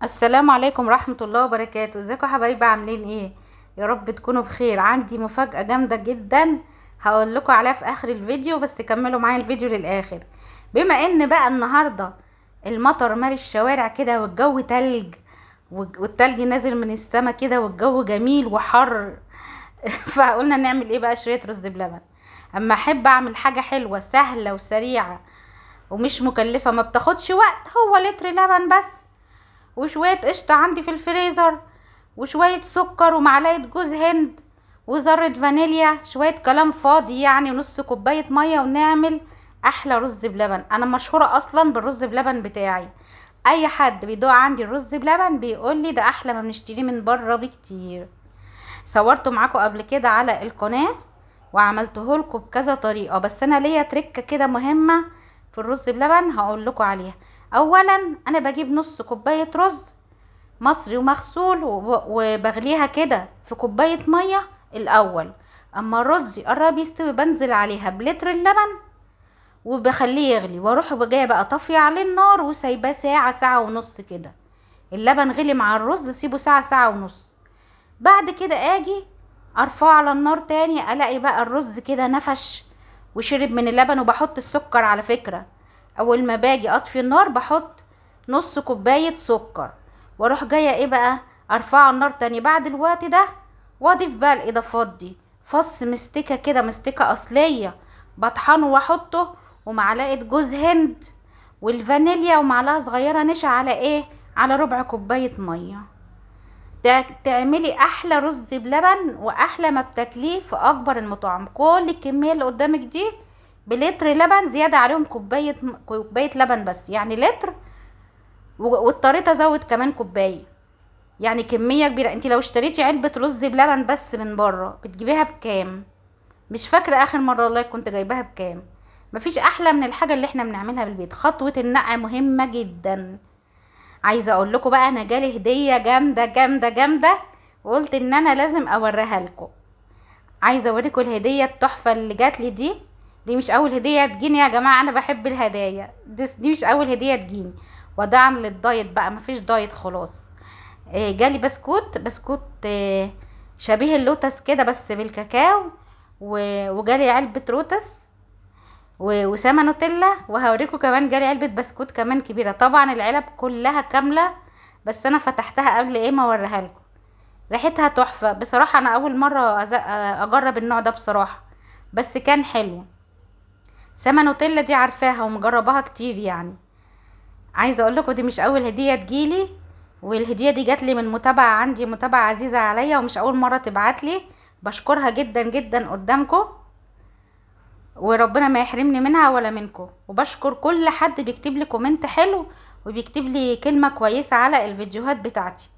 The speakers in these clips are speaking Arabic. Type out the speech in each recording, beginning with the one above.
السلام عليكم ورحمة الله وبركاته. ازيكم يا حبايبي؟ عاملين ايه؟ يا رب تكونوا بخير. عندي مفاجأة جامدة جدا هقول لكم عليها في اخر الفيديو، بس كملوا معايا الفيديو للاخر. بما ان بقى النهاردة المطر مال الشوارع كده والجو تلج، والتلج نازل من السما كده والجو جميل وحر. فقلنا نعمل ايه بقى؟ شوية رز بلبن. اما احب اعمل حاجة حلوة سهلة وسريعة ومش مكلفة، ما بتاخدش وقت، هو لتر لبن بس وشوية قشطة عندي في الفريزر وشوية سكر ومعلقة جوز هند وذرة فانيليا، شوية كلام فاضي يعني، ونص كوباية مية، ونعمل احلى رز بلبن. انا مشهورة اصلا بالرز بلبن بتاعي. اي حد بيدوق عندي الرز بلبن بيقول لي ده احلى ما بنشتريه من بره بكتير. صورته معاكم قبل كده على القناة وعملته لكم بكذا طريقة، بس انا ليا تركة كده مهمة في الرز بلبن هقول لكم عليها. اولا انا بجيب نص كوباية رز مصري ومغسول وبغليها كده في كوباية مية الاول. اما الرز يقرب يستوي بنزل عليها بلتر اللبن وبخليه يغلي، واروح جايه بقى طافيه عليه النار وسايباه ساعة ساعة ونص كده. اللبن غلي مع الرز سيبه ساعة ساعة ونص. بعد كده اجي ارفعه على النار تاني، الاقي بقى الرز كده نفش وشرب من اللبن. وبحط السكر على فكرة، اول ما باجي اطفي النار بحط نص كوباية سكر، واروح جاية ايه بقى ارفعه على النار تاني بعد الوقت ده، واضيف بقى الاضافات دي. فص مستكة كده، مستكة اصلية، بطحنه واحطه، ومعلقة جوز هند والفانيليا، ومعلقة صغيرة نشا على ايه، على ربع كوباية مية. تعملي احلى رز بلبن واحلى ما بتاكليه في اكبر المطاعم. كل الكميه اللي قدامك دي بلتر لبن، زياده عليهم كوبايه لبن بس، يعني لتر. واضطريت ازود كمان كوبايه، يعني كميه كبيره. انت لو اشتريتي علبه رز بلبن بس من بره بتجيبيها بكام؟ مش فاكره اخر مره والله كنت جايباها بكام. مفيش احلى من الحاجه اللي احنا بنعملها بالبيت. خطوه النقع مهمه جدا. عايزه اقول لكم بقى انا جالي هديه جامده جامده جامده، وقلت ان انا لازم اوريها لكم. عايزه اوريكم الهديه التحفه اللي جات لي دي. دي مش اول هديه تجيني يا جماعه، انا بحب الهدايا دي مش اول هديه تجيني. وداعا للدايت بقى، مفيش دايت خلاص. جالي بسكوت شبيه اللوتس كده بس بالكاكاو. وجالي علبه روتس وسما نوتيلا. وهوريكم كمان جالي علبة بسكوت كمان كبيرة. طبعا العلب كلها كاملة، بس انا فتحتها قبل ايه ما اوريها لكم. ريحتها تحفة بصراحة. انا اول مرة اجرب النوع ده بصراحة، بس كان حلو. سما نوتيلا دي عارفاها ومجرباها كتير يعني. عايزة اقول لكم دي مش اول هدية تجيلي، والهدية دي جات لي من متابعة عندي، متابعة عزيزة عليا ومش اول مرة تبعت لي. بشكرها جدا جدا قدامكم، وربنا ما يحرمني منها ولا منكم. وبشكر كل حد بيكتب لي كومنت حلو وبيكتب لي كلمة كويسة على الفيديوهات بتاعتي.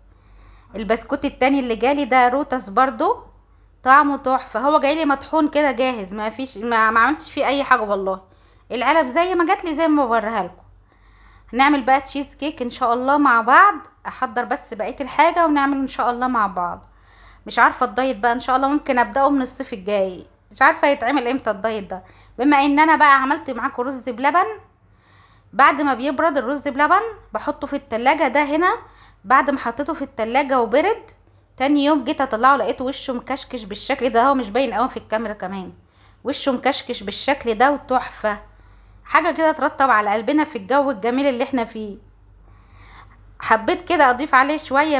البسكوت التاني اللي جالي ده روتس برضو، طعمه تحفة. هو جاي لي مطحون كده جاهز، ما فيش ما عملتش فيه اي حاجة والله. العلب زي ما جات لي زي ما بوريها لكم. هنعمل بقى تشيز كيك ان شاء الله مع بعض. احضر بس بقية الحاجة ونعمل ان شاء الله مع بعض. مش عارفه الدايت بقى ان شاء الله ممكن ابداه من الصيف الجاي، مش عارفه يتعمل امتى الدايت ده. بما ان انا بقى عملت معاكم رز بلبن، بعد ما بيبرد الرز بلبن بحطه في التلاجة ده هنا. بعد ما حطيته في التلاجة وبرد، تاني يوم جيت اطلعه لقيته وشه مكشكش بالشكل ده. هو مش باين قوي في الكاميرا كمان، وشه مكشكش بالشكل ده وتحفه. حاجه كده ترطب على قلبنا في الجو الجميل اللي احنا فيه. حبيت كده اضيف عليه شويه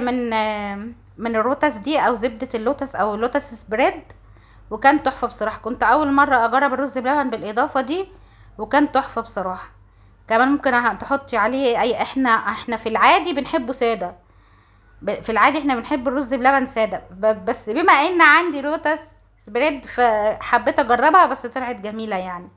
من الروتس دي او زبده اللوتس او لوتس سبريد، وكان تحفه بصراحه. كنت اول مره اجرب الرز بلبن بالاضافه دي، وكان تحفه بصراحه. كمان ممكن تحطي عليه اي، احنا في العادي بنحبه ساده. في العادي احنا بنحب الرز بلبن ساده، بس بما ان عندي لوتس سبريد فحبيت اجربها، بس طلعت جميله يعني.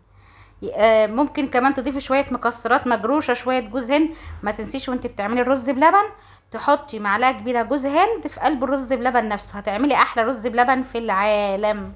ممكن كمان تضيفي شويه مكسرات مجروشه، شويه جوز هند. ما تنسيش وانت بتعملي الرز بلبن تحطي معلقه كبيره جوز هند في قلب الرز بلبن نفسه، هتعملي احلى رز بلبن في العالم.